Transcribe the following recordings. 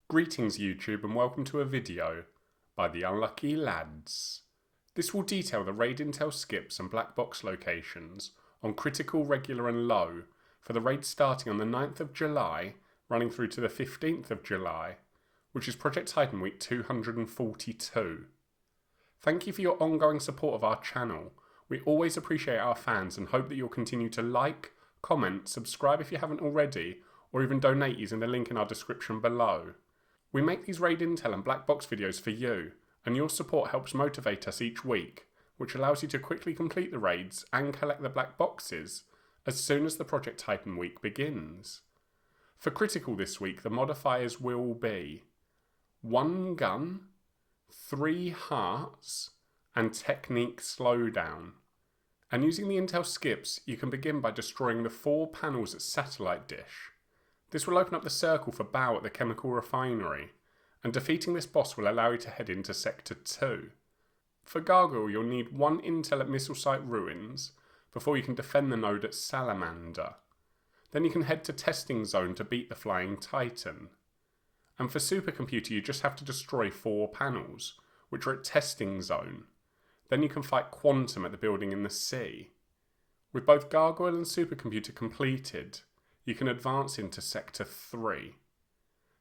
Greetings YouTube and welcome to a video by the Unlucky Lads. This will detail the raid intel skips and black box locations on critical, regular and low for the raid starting on the 9th of July running through to the 15th of July, which is Project Titan week 242. Thank you for your ongoing support of our channel. We always appreciate our fans and hope that you'll continue to like, comment, subscribe if you haven't already, or even donate using the link in our description below. We make these raid intel and black box videos for you, and your support helps motivate us each week, which allows you to quickly complete the raids and collect the black boxes as soon as the Project Titan week begins. For critical this week, the modifiers will be 1 gun, 3 hearts, and technique slowdown. And using the intel skips, you can begin by destroying the 4 panels at Satellite Dish. This will open up the circle for Baal at the chemical refinery, and defeating this boss will allow you to head into Sector 2. For Gargoyle, you'll need 1 intel at Missile Site Ruins before you can defend the node at Salamander. Then you can head to Testing Zone to beat the Flying Titan. And for Supercomputer, you just have to destroy 4 panels, which are at Testing Zone. Then you can fight Quantum at the building in the sea. With both Gargoyle and Supercomputer completed, you can advance into Sector 3.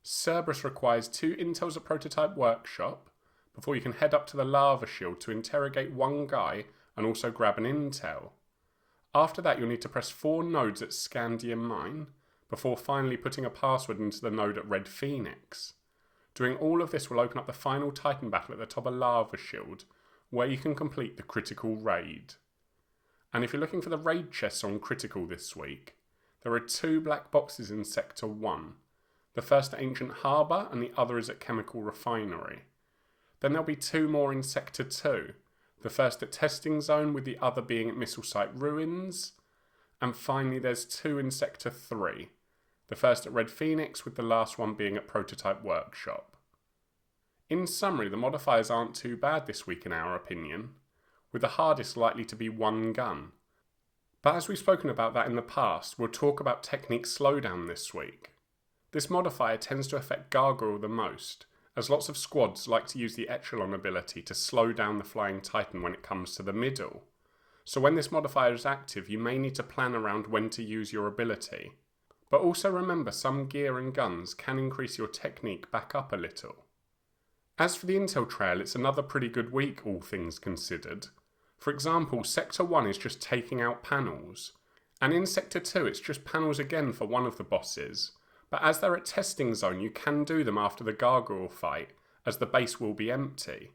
Cerberus requires 2 intels at Prototype Workshop before you can head up to the lava shield to interrogate 1 guy and also grab an intel. After that you'll need to press 4 nodes at Scandium Mine before finally putting a password into the node at Red Phoenix. Doing all of this will open up the final Titan battle at the top of lava shield where you can complete the critical raid. And if you're looking for the raid chests on critical this week, there are 2 black boxes in Sector 1. The first at Ancient Harbour and the other is at Chemical Refinery. Then there'll be 2 more in Sector 2. The first at Testing Zone with the other being at Missile Site Ruins. And finally there's 2 in Sector 3. The first at Red Phoenix with the last one being at Prototype Workshop. In summary, the modifiers aren't too bad this week in our opinion, with the hardest likely to be 1 gun. But as we've spoken about that in the past, we'll talk about technique slowdown this week. This modifier tends to affect Gargoyle the most, as lots of squads like to use the Echelon ability to slow down the Flying Titan when it comes to the middle. So when this modifier is active, you may need to plan around when to use your ability. But also remember, some gear and guns can increase your technique back up a little. As for the intel trail, it's another pretty good week, all things considered. For example, Sector 1 is just taking out panels, and in Sector 2 it's just panels again for one of the bosses, but as they're at Testing Zone you can do them after the Gargoyle fight, as the base will be empty.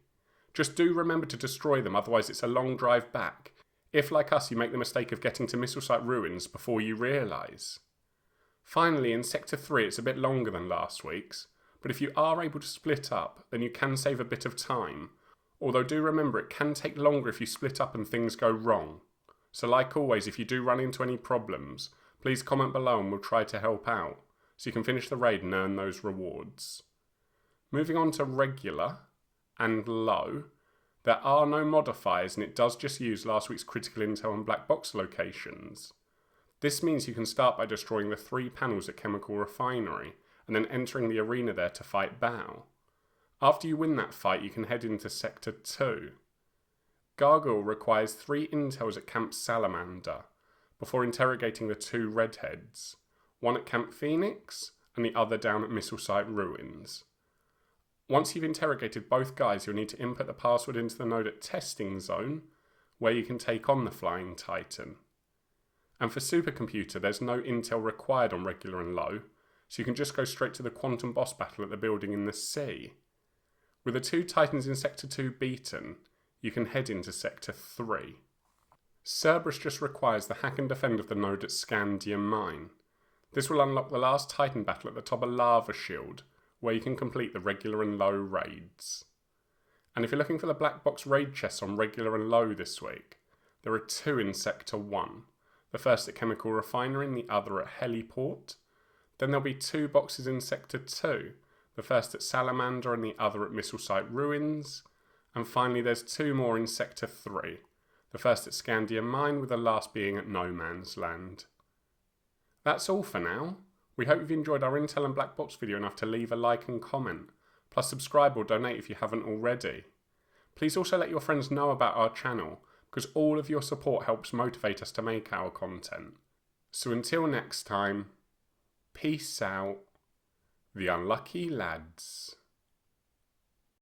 Just do remember to destroy them, otherwise it's a long drive back, if like us you make the mistake of getting to Missile Site Ruins before you realise. Finally, in Sector 3 it's a bit longer than last week's, but if you are able to split up then you can save a bit of time. Although do remember it can take longer if you split up and things go wrong. So like always, if you do run into any problems, please comment below and we'll try to help out, so you can finish the raid and earn those rewards. Moving on to regular and low, there are no modifiers and it does just use last week's critical intel and black box locations. This means you can start by destroying the 3 panels at Chemical Refinery and then entering the arena there to fight Baal. After you win that fight, you can head into Sector 2. Gargoyle requires 3 intels at Camp Salamander, before interrogating the 2 redheads, one at Camp Phoenix and the other down at Missile Site Ruins. Once you've interrogated both guys, you'll need to input the password into the node at Testing Zone, where you can take on the Flying Titan. And for Supercomputer, there's no intel required on regular and low, so you can just go straight to the Quantum boss battle at the building in the sea. With the 2 Titans in Sector 2 beaten, you can head into Sector 3. Cerberus just requires the hack and defend of the node at Scandium Mine. This will unlock the last Titan battle at the top of Lava Shield, where you can complete the regular and low raids. And if you're looking for the black box raid chests on regular and low this week, there are 2 in Sector 1. The first at Chemical Refinery and the other at Heliport. Then there'll be 2 boxes in Sector 2. The first at Salamander and the other at Missile Site Ruins. And finally there's 2 more in Sector 3. The first at Scandium Mine with the last being at No Man's Land. That's all for now. We hope you've enjoyed our Intel and Black Box video enough to leave a like and comment, plus subscribe or donate if you haven't already. Please also let your friends know about our channel, because all of your support helps motivate us to make our content. So until next time, peace out, the unlucky lads.